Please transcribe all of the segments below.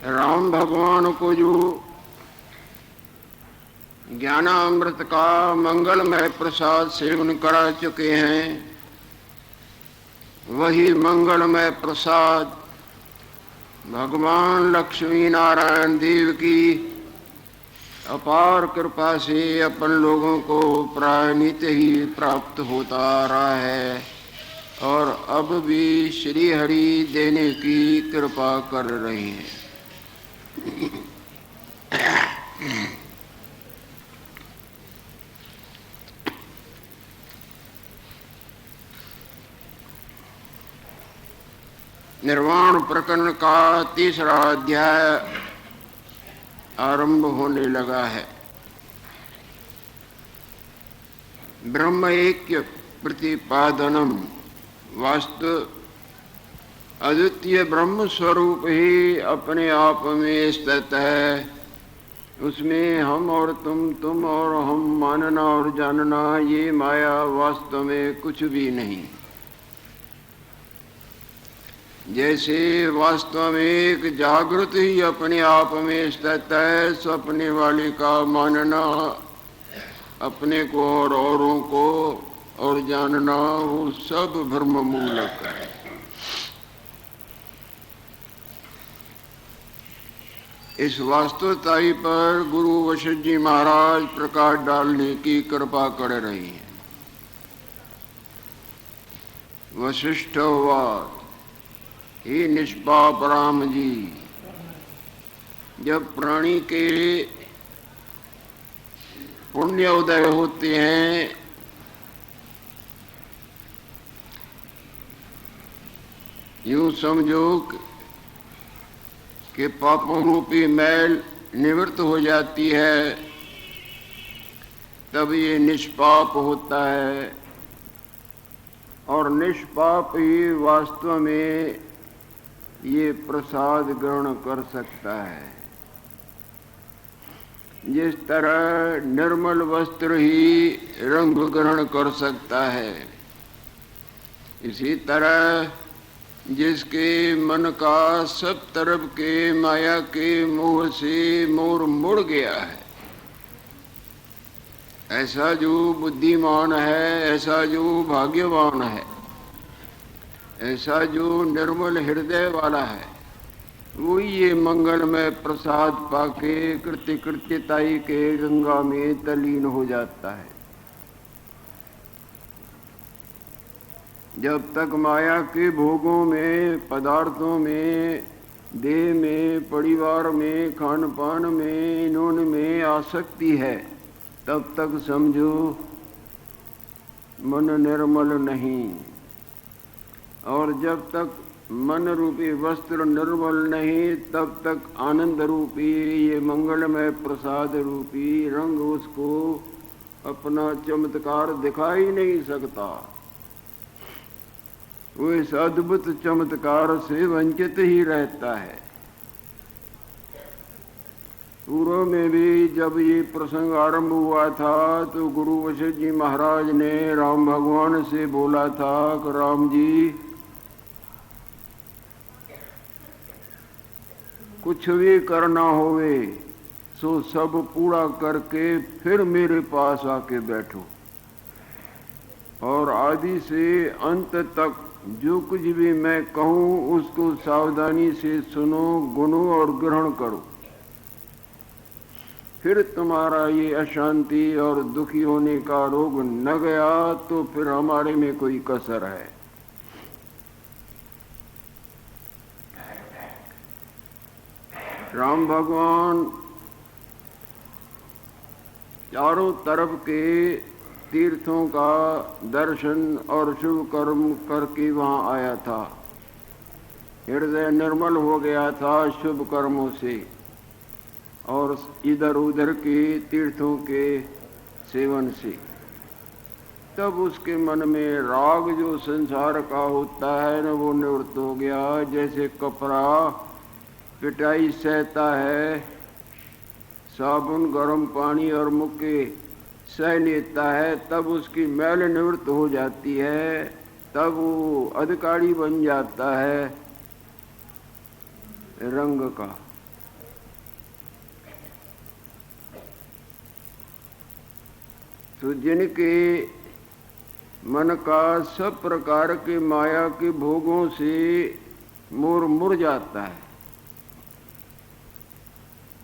राम भगवान को जो ज्ञानामृत का मंगलमय प्रसाद सेवन करा चुके हैं, वही मंगलमय प्रसाद भगवान लक्ष्मी नारायण देव की अपार कृपा से अपन लोगों को प्राय नित्य ही प्राप्त होता आ रहा है और अब भी श्री हरि देने की कृपा कर रहे हैं। निर्वाण प्रकरण का तीसरा अध्याय आरंभ होने लगा है। ब्रह्म ऐक्य प्रतिपादनम, वास्तु अद्वितीय ब्रह्म स्वरूप ही अपने आप में स्थित है। उसमें हम और तुम और हम, मानना और जानना, ये माया वास्तव में कुछ भी नहीं। जैसे वास्तव में एक जागृत ही अपने आप में स्थित है, स्वप्ने वाले का मानना, अपने को और औरों को और जानना, वो सब भ्रम मूलक है। इस वास्तवताई पर गुरु वशिष्ठ जी महाराज प्रकाश डालने की कृपा कर रहे हैं। वशिष्ठवाद, हे निष्पाप राम जी, जब प्राणी के पुण्य उदय होते हैं, यूं समझो कि पापों रूपी मैल निवृत्त हो जाती है, तब ये निष्पाप होता है। और निष्पाप ही वास्तव में ये प्रसाद ग्रहण कर सकता है। जिस तरह निर्मल वस्त्र ही रंग ग्रहण कर सकता है, इसी तरह जिसके मन का सब तरफ के माया के मोह से मोर मुड़ गया है, ऐसा जो बुद्धिमान है, ऐसा जो भाग्यवान है, ऐसा जो निर्मल हृदय वाला है, वो ये मंगलमय प्रसाद पाके कृत्यताई के गंगा में तलीन हो जाता है। जब तक माया के भोगों में, पदार्थों में, देह में, परिवार में, खान पान में, इन्होंने में आसक्ति है, तब तक समझो मन निर्मल नहीं। और जब तक मन रूपी वस्त्र निर्मल नहीं, तब तक आनंद रूपी ये मंगलमय प्रसाद रूपी रंग उसको अपना चमत्कार दिखाई नहीं सकता। वो इस अद्भुत चमत्कार से वंचित ही रहता है। पूर्व में भी जब ये प्रसंग आरंभ हुआ था, तो गुरु वशिष्ठ जी महाराज ने राम भगवान से बोला था कि राम जी, कुछ भी करना होवे सो सब पूरा करके फिर मेरे पास आके बैठो, और आदि से अंत तक जो कुछ भी मैं कहूँ उसको सावधानी से सुनो, गुनो और ग्रहण करो। फिर तुम्हारा ये अशांति और दुखी होने का रोग न गया तो फिर हमारे में कोई कसर है। राम भगवान चारों तरफ के तीर्थों का दर्शन और शुभ कर्म करके वहाँ आया था। हृदय निर्मल हो गया था शुभ कर्मों से और इधर उधर के तीर्थों के सेवन से। तब उसके मन में राग जो संसार का होता है न, वो निवृत्त हो गया। जैसे कपड़ा पिटाई सहता है, साबुन, गर्म पानी और मुक्के सह लेता है, तब उसकी मैल निवृत्त हो जाती है, तब वो अधिकारी बन जाता है रंग का। तो जिनके मन का सब प्रकार के माया के भोगों से मुड़ जाता है,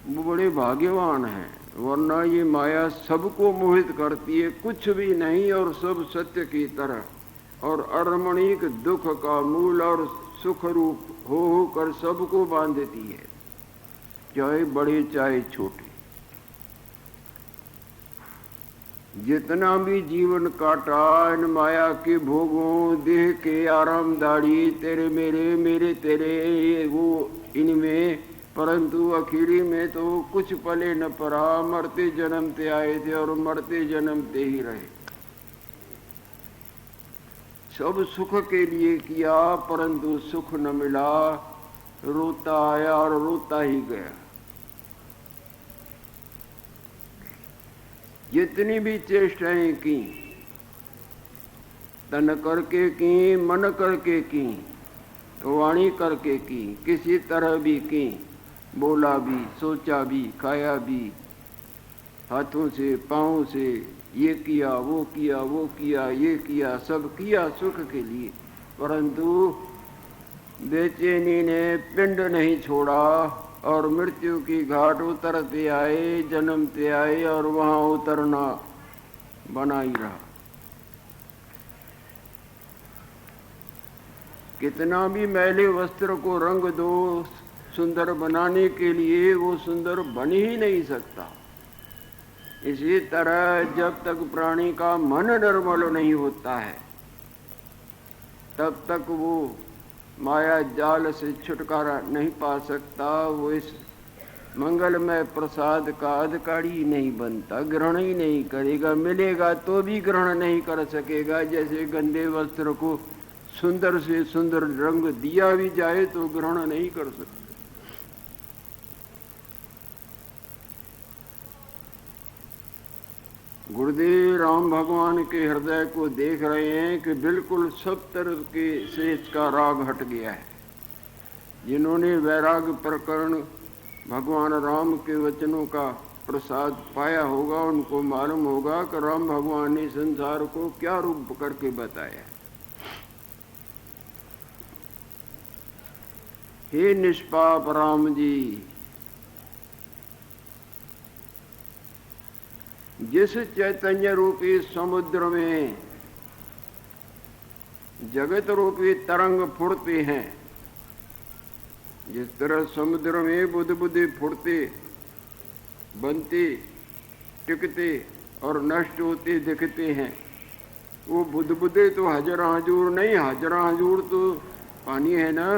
वो बड़े भाग्यवान हैं। वरना ये माया सबको मोहित करती है, कुछ भी नहीं और सब सत्य की तरह, और अरमणिक दुख का मूल और सुख रूप हो कर सबको बांधती है, चाहे बड़े चाहे छोटे। जितना भी जीवन काटा इन माया के भोगों, देह के आरामदारी, तेरे मेरे मेरे तेरे, वो इनमें, परंतु आखिरी में तो कुछ पले न पड़ा। मरते जन्मते आए थे और मरते जन्मते ही रहे। सब सुख के लिए किया परंतु सुख न मिला, रोता आया और रोता ही गया। जितनी भी चेष्टाएं की, तन करके की, मन करके की, वाणी करके की, किसी तरह भी की, बोला भी, सोचा भी, खाया भी, हाथों से पांव से, ये किया वो किया वो किया ये किया, सब किया सुख के लिए, परंतु बेचैनी ने पिंड नहीं छोड़ा और मृत्यु की घाट उतरते आए, जन्मते आए और वहां उतरना बना ही रहा। कितना भी मैले वस्त्र को रंग दो सुंदर बनाने के लिए, वो सुंदर बन ही नहीं सकता। इसी तरह जब तक प्राणी का मन निर्मल नहीं होता है, तब तक वो माया जाल से छुटकारा नहीं पा सकता। वो इस मंगलमय प्रसाद का अधिकारी ही नहीं बनता, ग्रहण ही नहीं करेगा। मिलेगा तो भी ग्रहण नहीं कर सकेगा। जैसे गंदे वस्त्र को सुंदर से सुंदर रंग दिया भी जाए तो ग्रहण नहीं कर सकता। गुरुदेव राम भगवान के हृदय को देख रहे हैं कि बिल्कुल सब तरह के से इसका राग हट गया है। जिन्होंने वैराग प्रकरण भगवान राम के वचनों का प्रसाद पाया होगा, उनको मालूम होगा कि राम भगवान ने संसार को क्या रूप करके बताया। हे निष्पाप राम जी, जिस चैतन्य रूपी समुद्र में जगत रूपी तरंग फुड़ते हैं, जिस तरह समुद्र में बुद्ध बुद्धि फुड़ते, बनते, टिकते और नष्ट होते दिखते हैं, वो बुद्ध बुद्धे तो हजरा हजूर नहीं, हजरा हजूर तो पानी है ना।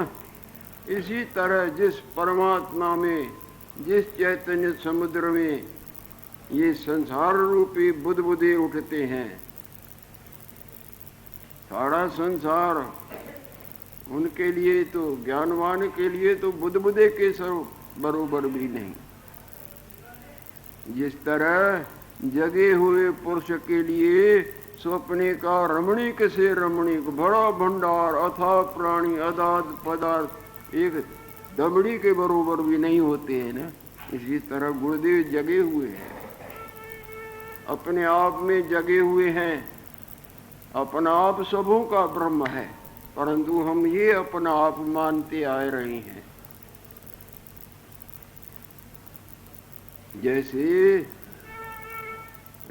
इसी तरह जिस परमात्मा में, जिस चैतन्य समुद्र में ये संसार रूपी बुद्ध बुद्धे उठते हैं, सारा संसार उनके लिए तो, ज्ञानवान के लिए तो बुद्ध बुद्धे के बरोबर भी नहीं। जिस तरह जगे हुए पुरुष के लिए स्वप्ने का रमणीक से रमणीक बड़ा भंडार, अथाह प्राणी, अदाद पदार्थ एक दबड़ी के बरोबर भी नहीं होते हैं ना। इसी तरह गुरुदेव जगे हुए हैं, अपने आप में जगे हुए हैं। अपना आप सबों का ब्रह्म है, परंतु हम ये अपना आप मानते आ रहे हैं। जैसे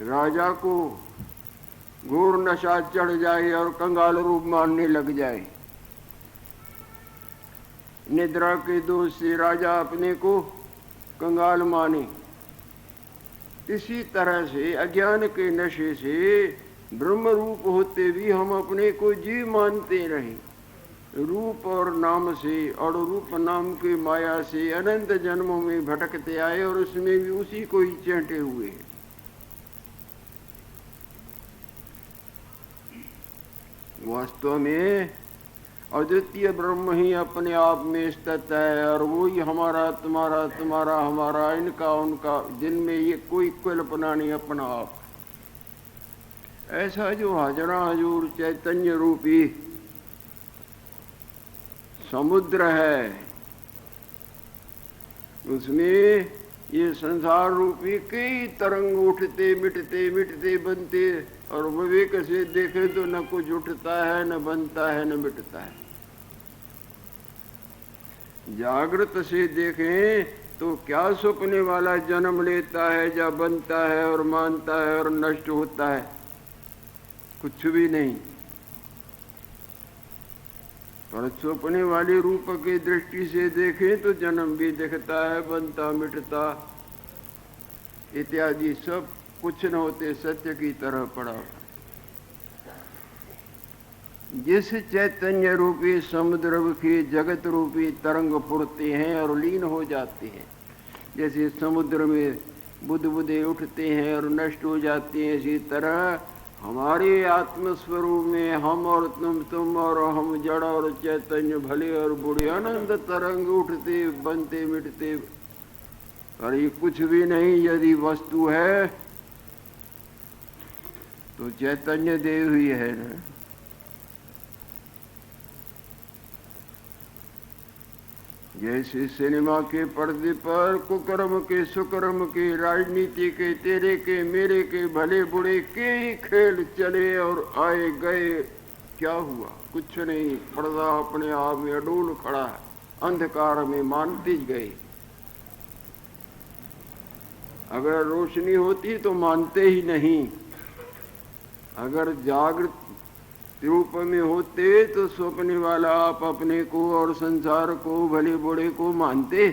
राजा को घोर नशा चढ़ जाए और कंगाल रूप मानने लग जाए, निद्रा के दोष से राजा अपने को कंगाल माने, इसी तरह से अज्ञान के नशे से ब्रह्म रूप होते भी हम अपने को जीव मानते रहे। रूप और नाम से और रूप नाम की माया से अनंत जन्मों में भटकते आए और उसमें भी उसी को ही चेंटे हुए। वास्तव में अद्वितीय ब्रह्म ही अपने आप में स्थित है, और वो ही हमारा तुम्हारा तुम्हारा हमारा, इनका उनका, जिनमें ये कोई कल्पना नहीं, अपना आप। ऐसा जो हजरा हजूर चैतन्य रूपी समुद्र है, उसमें ये संसार रूपी कई तरंग उठते मिटते मिटते बनते, और विवेक से देखे तो न कुछ उठता है, न बनता है, न मिटता है। जागृत से देखें तो क्या सपने वाला जन्म लेता है, या बनता है और मानता है और नष्ट होता है? कुछ भी नहीं। पर सपने वाली रूप की दृष्टि से देखें तो जन्म भी दिखता है, बनता मिटता इत्यादि सब कुछ न होते सत्य की तरह पड़ा। जिस चैतन्य रूपी समुद्र की जगत रूपी तरंग फुरते हैं और लीन हो जाते हैं, जैसे समुद्र में बुदबुदे उठते हैं और नष्ट हो जाते हैं, इसी तरह हमारे आत्मस्वरूप में हम और तुम और हम जड़ और चैतन्य भले और बुरे अनंत तरंग उठते बनते मिटते, और ये कुछ भी नहीं। यदि वस्तु है तो चैतन्य देव ही है ना। जैसे सिनेमा के पर्दे पर कुकर्म के सुकर्म के राजनीति के तेरे के मेरे के भले बुरे के ही खेल चले और आए गए, क्या हुआ? कुछ नहीं। पर्दा अपने आप में अडोल खड़ा है, अंधकार में मानते गए। अगर रोशनी होती तो मानते ही नहीं। अगर जागृत रूप में होते तो स्वप्न वाला आप अपने को और संसार को भले बुरे को मानते।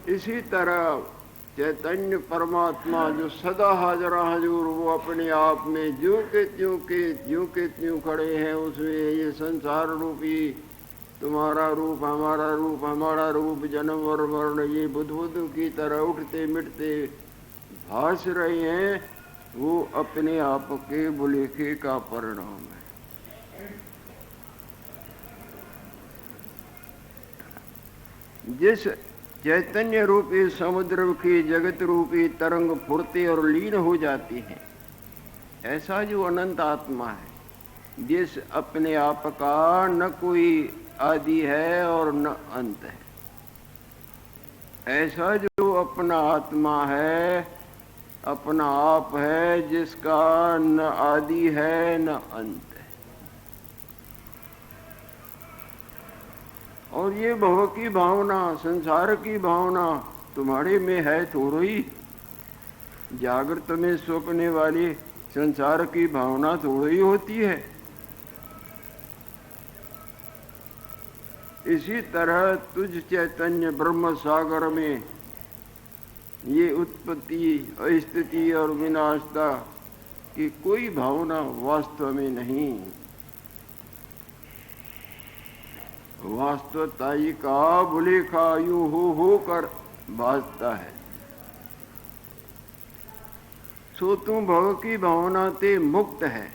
इसी तरह चैतन्य परमात्मा जो सदा हाजर हजूर, वो अपने आप में ज्यों के त्यों खड़े हैं। उसमें ये संसार रूपी तुम्हारा रूप हमारा रूप जन्म और मरण ये बुद्ध की तरह उठते मिटते भास रहे हैं, वो अपने आप के बुलेखे का परिणाम है। जिस चैतन्य रूपी समुद्र की जगत रूपी तरंग फुरते और लीन हो जाती है, ऐसा जो अनंत आत्मा है, जिस अपने आप का न कोई आदि है और न अंत है, ऐसा जो अपना आत्मा है, अपना आप है, जिसका न आदि है न अंत है। और ये भव की भावना, संसार की भावना तुम्हारे में है थोड़ी ही। जागृत में स्वप्ने वाली संसार की भावना थोड़ी ही होती है। इसी तरह तुझ चैतन्य ब्रह्म सागर में ये उत्पत्ति स्थिति और विनाशता की कोई भावना वास्तव में नहीं। वास्तवताई का बुलेखा यूं हो कर भासता है। सो तू भव की भावना ते मुक्त है,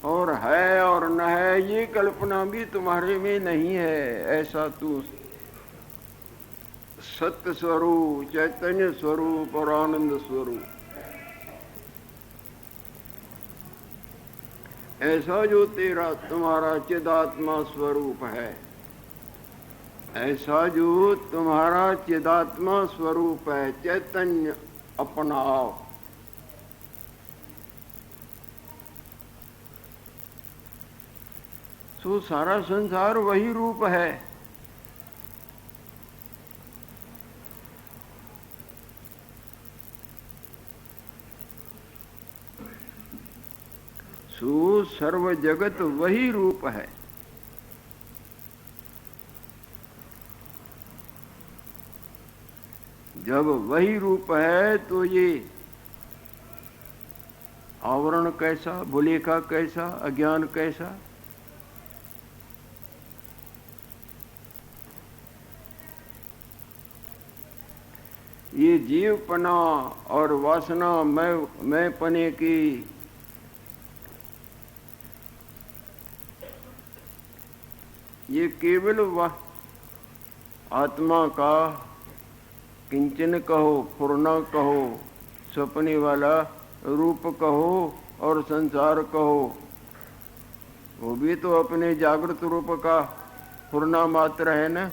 और न है ये कल्पना भी तुम्हारे में नहीं है। ऐसा तू सत्य स्वरूप, चैतन्य स्वरूप और आनंद स्वरूप, ऐसा जो तेरा तुम्हारा चिदात्मा स्वरूप है, ऐसा जो तुम्हारा चिदात्मा स्वरूप है, चैतन्य अपनाओ। सो सारा संसार वही रूप है। सो सर्व जगत वही रूप है। जब वही रूप है तो ये आवरण कैसा, बुलेखा कैसा, अज्ञान कैसा? ये जीवपना और वासना मैं पने की ये केवल आत्मा का किंचन कहो, फुरना कहो, सपने वाला रूप कहो और संसार कहो, वो भी तो अपने जागृत रूप का फुरना मात्र है ना।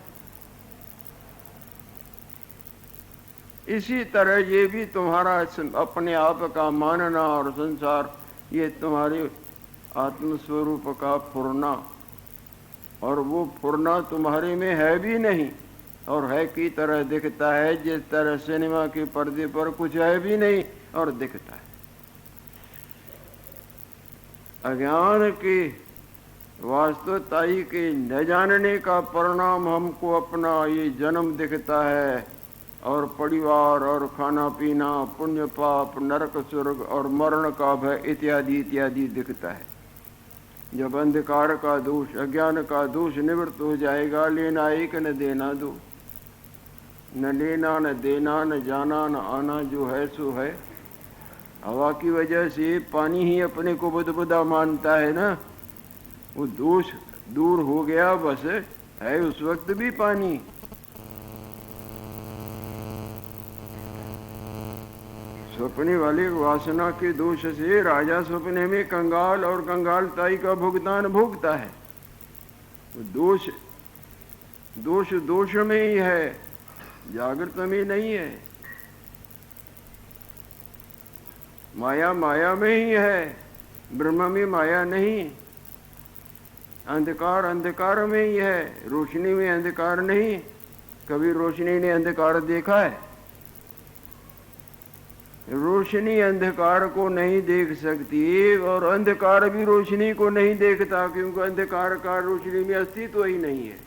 इसी तरह ये भी तुम्हारा अपने आप का मानना और संसार, ये तुम्हारे आत्मस्वरूप का फुरना, और वो फुरना तुम्हारे में है भी नहीं और है की तरह दिखता है, जिस तरह सिनेमा के पर्दे पर कुछ है भी नहीं और दिखता है। अज्ञान के वास्तवताई के न जानने का परिणाम हमको अपना ये जन्म दिखता है, और परिवार और खाना पीना, पुण्य पाप, नरक स्वर्ग और मरण का भय इत्यादि इत्यादि दिखता है। जब अंधकार का दोष, अज्ञान का दोष निवृत्त हो जाएगा, लेना एक न देना दो, न लेना न देना, न जाना न आना, जो है सो है। हवा की वजह से पानी ही अपने को बुदबुदा मानता है ना, वो दोष दूर हो गया, बस है उस वक्त भी पानी। सपने वाले वासना के दोष से राजा सपने में कंगाल और कंगालताई का भुगतान भोगता है। दोष दोष दोष में ही है, जागृत में नहीं है। माया माया में ही है, ब्रह्म में माया नहीं। अंधकार अंधकार में ही है, रोशनी में अंधकार नहीं। कभी रोशनी ने अंधकार देखा है? रोशनी अंधकार को नहीं देख सकती और अंधकार भी रोशनी को नहीं देखता, क्योंकि अंधकार का रोशनी में अस्तित्व ही नहीं है।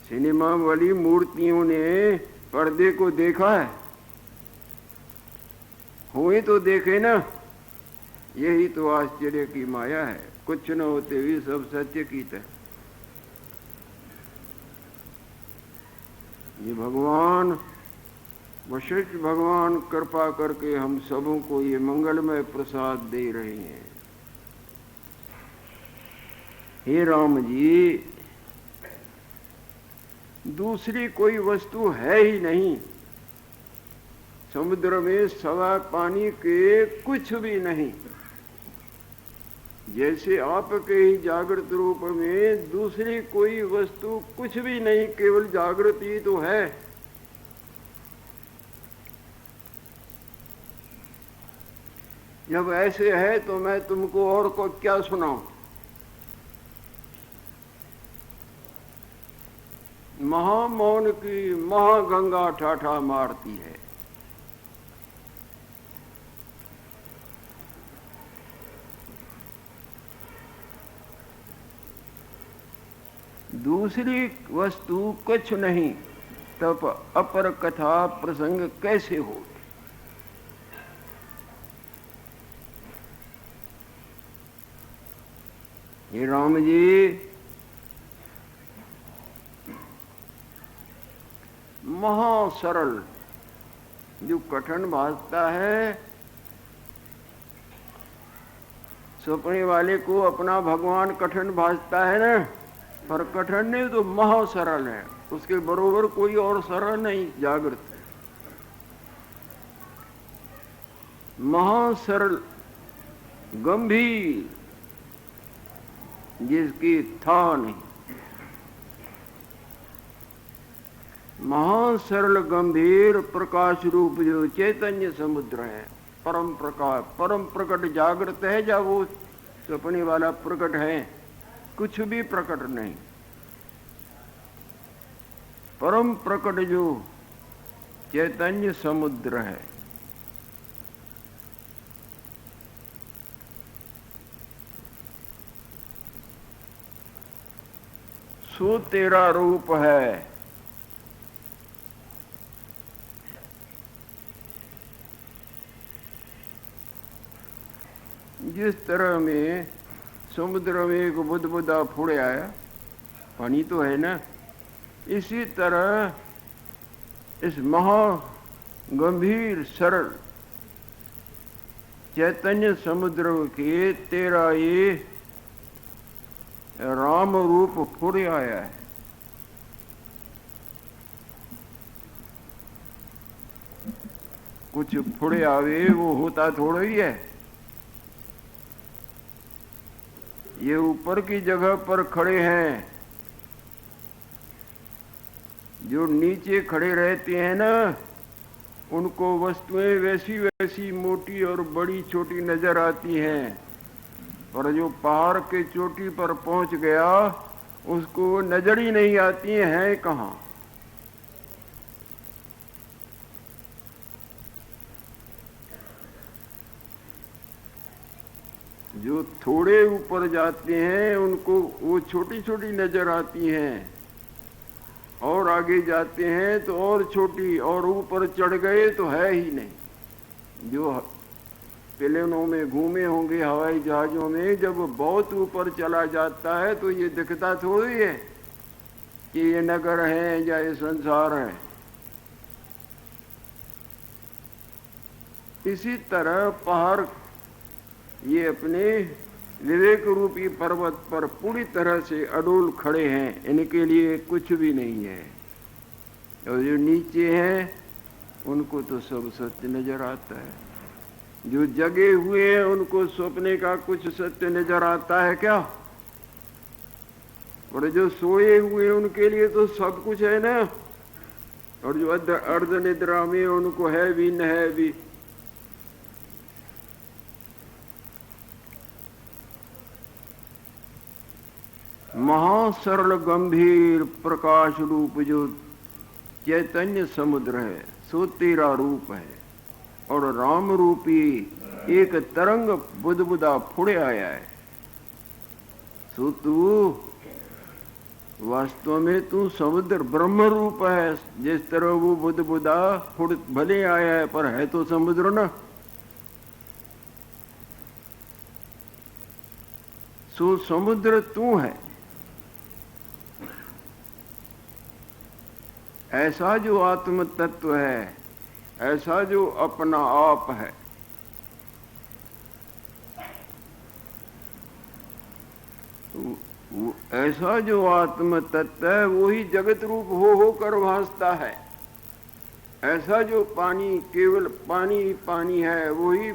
सिनेमा वाली मूर्तियों ने पर्दे को देखा है? हुए तो देखे ना। यही तो आश्चर्य की माया है, कुछ न होते हुए सब सत्य की तरह। ये भगवान वशिष्ठ भगवान कृपा करके हम सबों को ये मंगलमय प्रसाद दे रहे हैं। हे राम जी, दूसरी कोई वस्तु है ही नहीं। समुद्र में सवा पानी के कुछ भी नहीं। जैसे आपके ही जागृत रूप में दूसरी कोई वस्तु कुछ भी नहीं, केवल जागृत ही तो है। जब ऐसे है तो मैं तुमको और को क्या सुनाऊं? महामौन की महागंगा ठाठा मारती है। दूसरी वस्तु कुछ नहीं, तब अपर कथा प्रसंग कैसे हो? हे राम जी, महासरल जो कठिन भासता है, सपने वाले को अपना भगवान कठिन भासता है ना, पर कठिन नहीं तो महासरल है। उसके बरोबर कोई और सरल नहीं जागृत। महासरल गंभीर, जिसकी था नहीं। महासरल गंभीर प्रकाश रूप जो चैतन्य समुद्र है, परम प्रकाश, परम प्रकट जागृत है। जब वो सपने वाला प्रकट है, कुछ भी प्रकट नहीं। परम प्रकट जो चैतन्य समुद्र है। सो तेरा रूप है। जिस तरह में समुद्र में एक बुदबुदा फुड़ आया, पानी तो है ना, इसी तरह इस महा गंभीर सरल चैतन्य समुद्र के तेरा ये राम रूप फुड़ आया है। कुछ फुड़ आवे वो होता थोड़ा ही है। ये ऊपर की जगह पर खड़े हैं। जो नीचे खड़े रहते हैं ना, उनको वस्तुएं वैसी वैसी मोटी और बड़ी छोटी नजर आती हैं, और जो पहाड़ के चोटी पर पहुंच गया उसको नजर ही नहीं आती है कहां। जो थोड़े ऊपर जाते हैं उनको वो छोटी छोटी नजर आती हैं, और आगे जाते हैं तो और छोटी, और ऊपर चढ़ गए तो है ही नहीं। जो प्लेनों में घूमे होंगे, हवाई जहाजों में, जब बहुत ऊपर चला जाता है तो ये दिखता थोड़ी है कि ये नगर है या ये संसार है। इसी तरह पहाड़ ये अपने विवेक रूपी पर्वत पर पूरी तरह से अडोल खड़े हैं, इनके लिए कुछ भी नहीं है। और जो नीचे हैं उनको तो सब सत्य नजर आता है। जो जगे हुए हैं उनको सपने का कुछ सत्य नजर आता है क्या? और जो सोए हुए उनके लिए तो सब कुछ है ना। और जो अर्ध निद्रा में उनको है भी न है भी। महासरल गंभीर प्रकाश रूप जो चैतन्य समुद्र है सो तेरा रूप है, और राम रूपी एक तरंग बुदबुदा फुड़े आया है। सो तू वास्तव में तू समुद्र ब्रह्म रूप है। जिस तरह वो बुदबुदा फुड़ भले आया है पर है तो समुद्र ना। सो समुद्र तू है। ऐसा जो आत्म तत्व है, ऐसा जो अपना आप है, ऐसा जो आत्म तत्व है वही जगत रूप होकर भासता है। ऐसा जो पानी केवल पानी ही पानी है, वही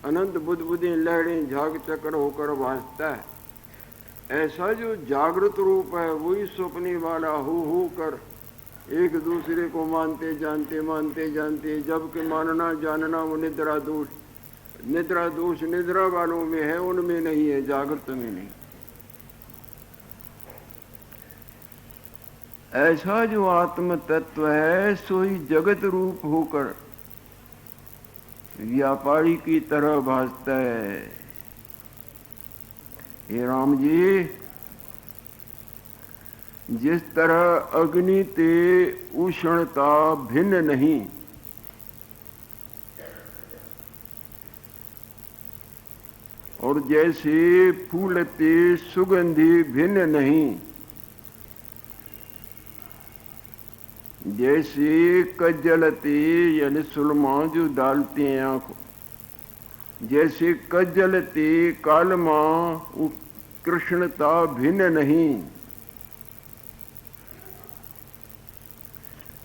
अनंत बुदबुदें लहरें झाग चक्र होकर भासता है। ऐसा जो जागृत रूप है वही स्वप्ने वाला होकर एक दूसरे को मानते जानते, जबकि मानना जानना वो निद्रा दोष निद्रा वालों में है, उनमें नहीं है, जागृत में नहीं। ऐसा जो आत्म तत्व है सोई जगत रूप होकर व्यापारी की तरह भासता है। हे राम जी, जिस तरह अग्नि ते उष्णता भिन्न नहीं, और जैसे फूल ते सुगंधि भिन्न नहीं, जैसे कज्जलते यानी सुरमा जो डालते हैं आंखों, जैसे कज्जलते कालमा कृष्णता भिन्न नहीं,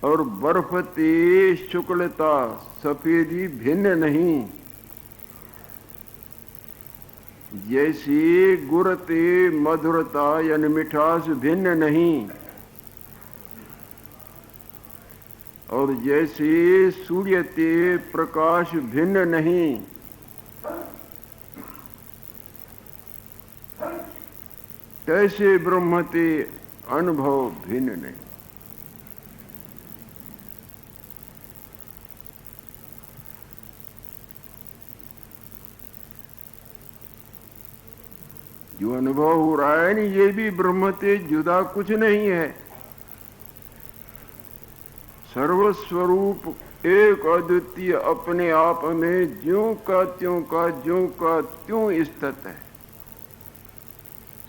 और बर्फते शुक्लता सफेदी भिन्न नहीं, जैसे गुरते मधुरता यानी मिठास भिन्न नहीं, और जैसे सूर्यते प्रकाश भिन्न नहीं, तैसे ब्रह्मते अनुभव भिन्न नहीं। जो अनुभव हो रहा है नहीं, ये भी ब्रह्म से जुदा कुछ नहीं है। सर्वस्वरूप एक अद्वितीय अपने आप में ज्यों का त्यों स्थित है।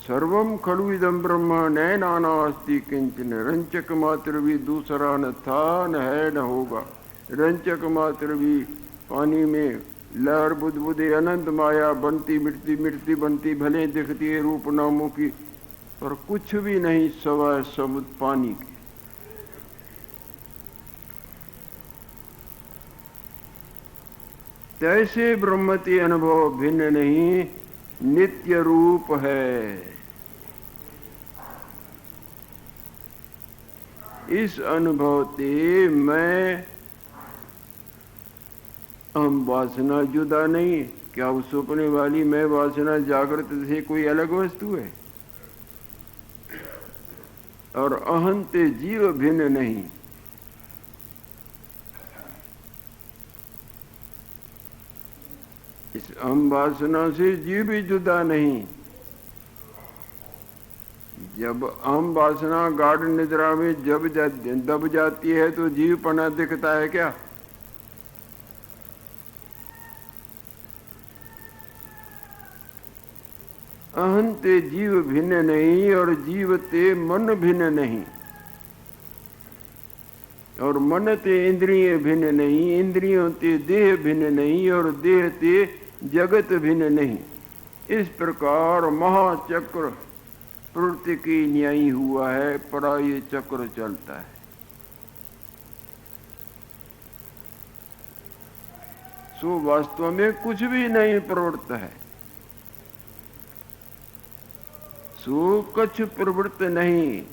सर्वम खलु इदं ब्रह्म न नानास्ति किंचन, रंचक मात्र भी दूसरा न था, न है, न होगा। रंचक मात्र भी पानी में लहर बुदबुदे अनंत माया बनती मिटती बनती, भले दिखती है रूप नामों की, पर कुछ भी नहीं सवाए समुद्र पानी की। तैसे ब्रह्मति अनुभव भिन्न नहीं, नित्य रूप है। इस अनुभव से मैं हम वासना जुदा नहीं। क्या उस सपने वाली मैं वासना जागृत से कोई अलग वस्तु है? और अहंत जीव भिन्न नहीं। इस अहम वासना से जीव भी जुदा नहीं। जब अहम वासना गाढ़ निद्रा में जब दब जाती है तो जीवपना दिखता है क्या? अहंते जीव भिन्न नहीं और जीव ते मन भिन्न नहीं और मन ते इंद्रिय भिन्न नहीं, इंद्रियों ते देह भिन्न नहीं और देह ते जगत भिन्न नहीं। इस प्रकार महाचक्र प्रवृत्ति की न्यायी हुआ है, पड़ा ये चक्र चलता है। सो वास्तव में कुछ भी नहीं प्रवृत्त है, सो कुछ प्रवृत्त नहीं।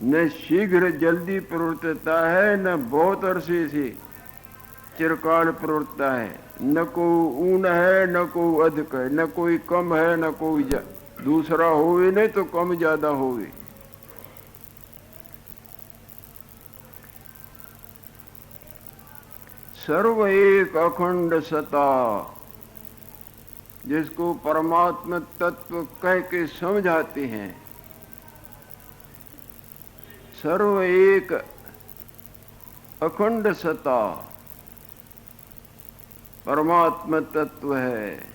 न शीघ्र जल्दी प्रवृत्तता है, न बहुत अरसे से चिरकाल प्रवृत्ता है। न कोई ऊन है, न कोई अधिक है, न कोई कम है, न कोई दूसरा होवे नहीं तो कम ज्यादा होवे। सर्व एक अखंड सता, जिसको परमात्मा तत्व कह के समझाते हैं। सर्व एक अखंड सता परमात्मा तत्व है।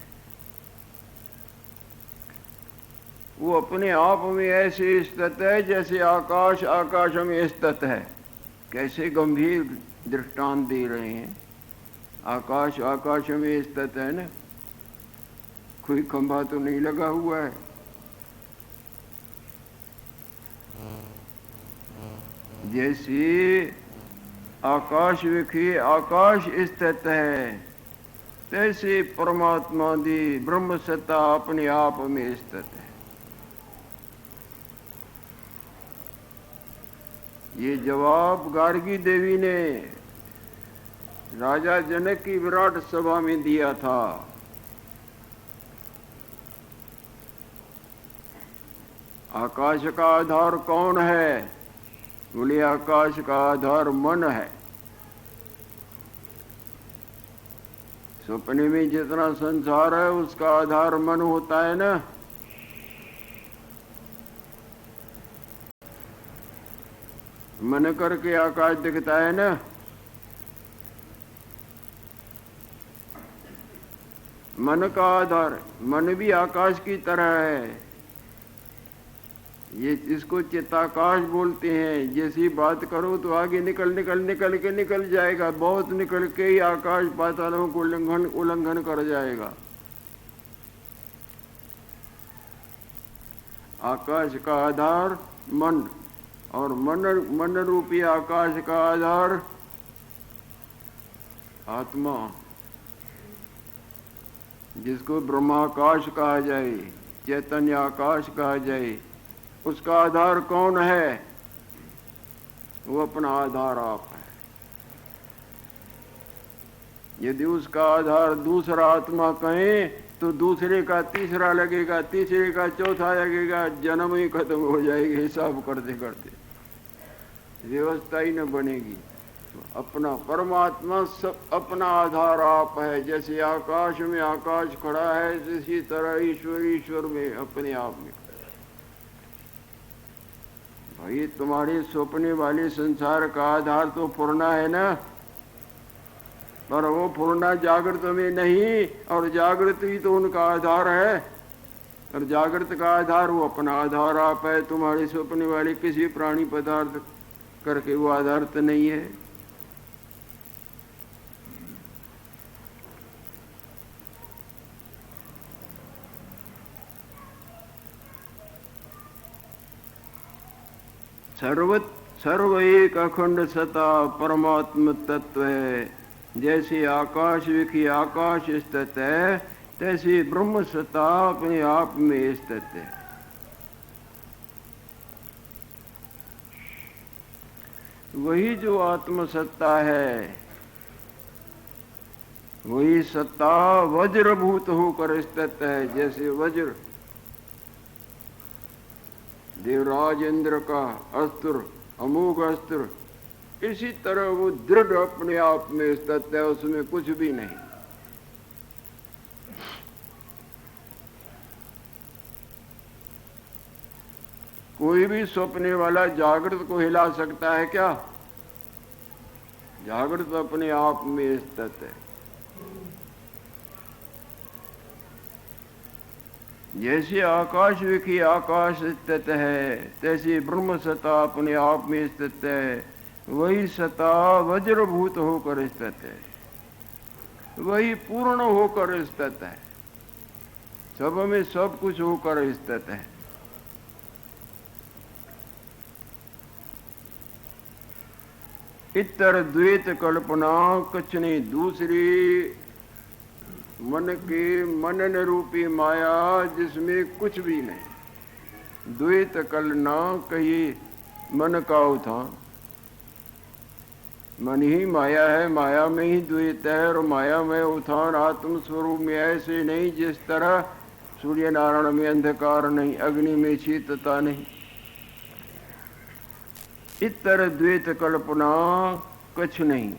वो अपने आप में ऐसे स्थित है जैसे आकाश आकाश में स्थित है। कैसे गंभीर दृष्टांत दे रहे हैं। आकाश आकाश में स्थित है ना, कोई खंभा तो नहीं लगा हुआ है। जैसे आकाश विखे आकाश स्थित है, तैसे परमात्मा दी ब्रह्म सत्ता अपने आप में स्थित है। ये जवाब गार्गी देवी ने राजा जनक की विराट सभा में दिया था। आकाश का आधार कौन है? बोले आकाश का आधार मन है। सपने में जितना संसार है उसका आधार मन होता है ना। मन करके आकाश दिखता है ना। मन का आधार, मन भी आकाश की तरह है। ये इसको चित्ताकाश बोलते हैं। जैसी बात करो तो आगे निकल जाएगा। बहुत निकल के ही आकाश पातालों को उल्लंघन कर जाएगा। आकाश का आधार मन और मन रूपी आकाश का आधार आत्मा, जिसको ब्रह्माकाश कहा जाए, चैतन्य आकाश कहा जाए। उसका आधार कौन है? वो अपना आधार आप है। यदि उसका आधार दूसरा आत्मा कहें तो दूसरे का तीसरा लगेगा, तीसरे का चौथा लगेगा, जन्म ही खत्म हो जाएगी। हिसाब करते करते व्यवस्था ही न बनेगी। तो अपना परमात्मा सब अपना आधार आप है। जैसे आकाश में आकाश खड़ा है, इसी तरह ईश्वर में अपने आप में। भाई तुम्हारे सपने वाले संसार का आधार तो पूर्णा है ना, पर वो पूर्णा जागृत में नहीं, और जागृत ही तो उनका आधार है। और जागृत का आधार वो अपना आधार आप है। तुम्हारे सपने वाले किसी प्राणी पदार्थ करके वो आधार तो नहीं है। सर्व एक अखंड सता परमात्म तत्व है। जैसे आकाश विखी आकाश स्थित है, तैसे ब्रह्म सत्ता अपने आप में स्थित है। वही जो आत्म सत्ता है, वही सत्ता वज्रभूत होकर स्थित है। जैसे वज्र देवराज इंद्र का अस्त्र, अमोघ अस्त्र, इसी तरह वो दृढ़ अपने आप में स्थित है, उसमें कुछ भी नहीं। कोई भी सोचने वाला जागृत को हिला सकता है क्या? जागृत अपने आप में स्थित है। जैसे आकाश विखी आकाश स्थित है, तैसे ब्रह्म सत्ता अपने आप में स्थित है। वही सत्ता वज्रभूत होकर स्थित है, वही पूर्ण होकर स्थित है, सब में सब कुछ होकर स्थित है। इतर द्वैत कल्पना कुछ नहीं, दूसरी मन के मनन रूपी माया जिसमें कुछ भी नहीं। द्वैत कल्पना कही मन का उठान, मन ही माया है, माया में ही द्वैत है, और माया में उठान आत्म स्वरूप में ऐसे नहीं जिस तरह सूर्य नारायण में अंधकार नहीं, अग्नि में शीतता नहीं। इतर द्वैत कल्पना कुछ नहीं।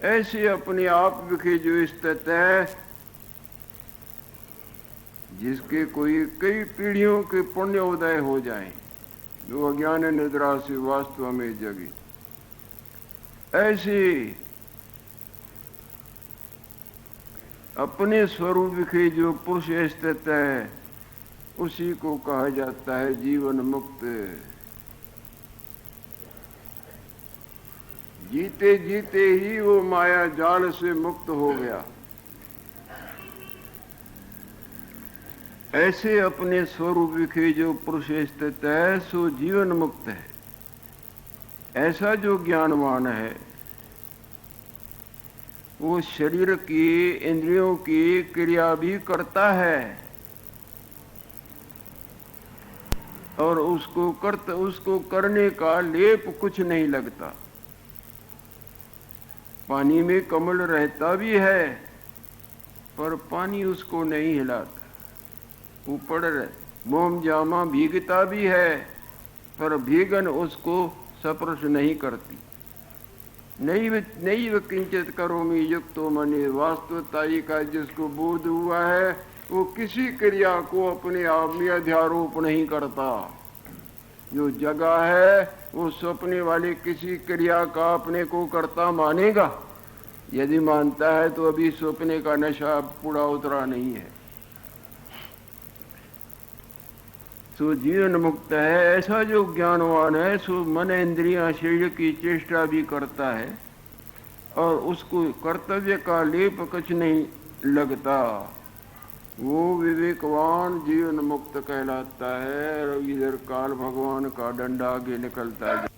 ऐसे अपने आप विखे जो स्थित है, जिसके कोई कई पीढ़ियों के पुण्य उदय हो जाएं, जो अज्ञान निद्रा से वास्तव में जगी, ऐसे अपने स्वरूप विखे जो पुरुष स्थित है, उसी को कहा जाता है जीवन मुक्त। जीते जीते ही वो माया जाल से मुक्त हो गया। ऐसे अपने स्वरूप विखे जो पुरुष स्थित है, सो जीवन मुक्त है। ऐसा जो ज्ञानवान है, वो शरीर की इंद्रियों की क्रिया भी करता है, और उसको करने का लेप कुछ नहीं लगता। पानी में कमल रहता भी है, पर पानी उसको नहीं हिलाता, ऊपर मोम जामा भीगता भी है, पर भीगन उसको स्पर्श नहीं करती। नैव किंचित करोमि युक्तो मने, वास्तवताई का जिसको बोध हुआ है, वो किसी क्रिया को अपने आप में अध्यारोप नहीं करता। जो जगह है वो सपने वाले किसी क्रिया का अपने को करता मानेगा? यदि मानता है तो अभी सपने का नशा पूरा उतरा नहीं है। सो जीवन मुक्त है। ऐसा जो ज्ञानवान है, सो मन इंद्रियां शरीर की चेष्टा भी करता है, और उसको कर्तव्य का लेप कुछ नहीं लगता। वो विवेकवान जीवन मुक्त कहलाता है। और इधर काल भगवान का डंडा आगे निकलता है।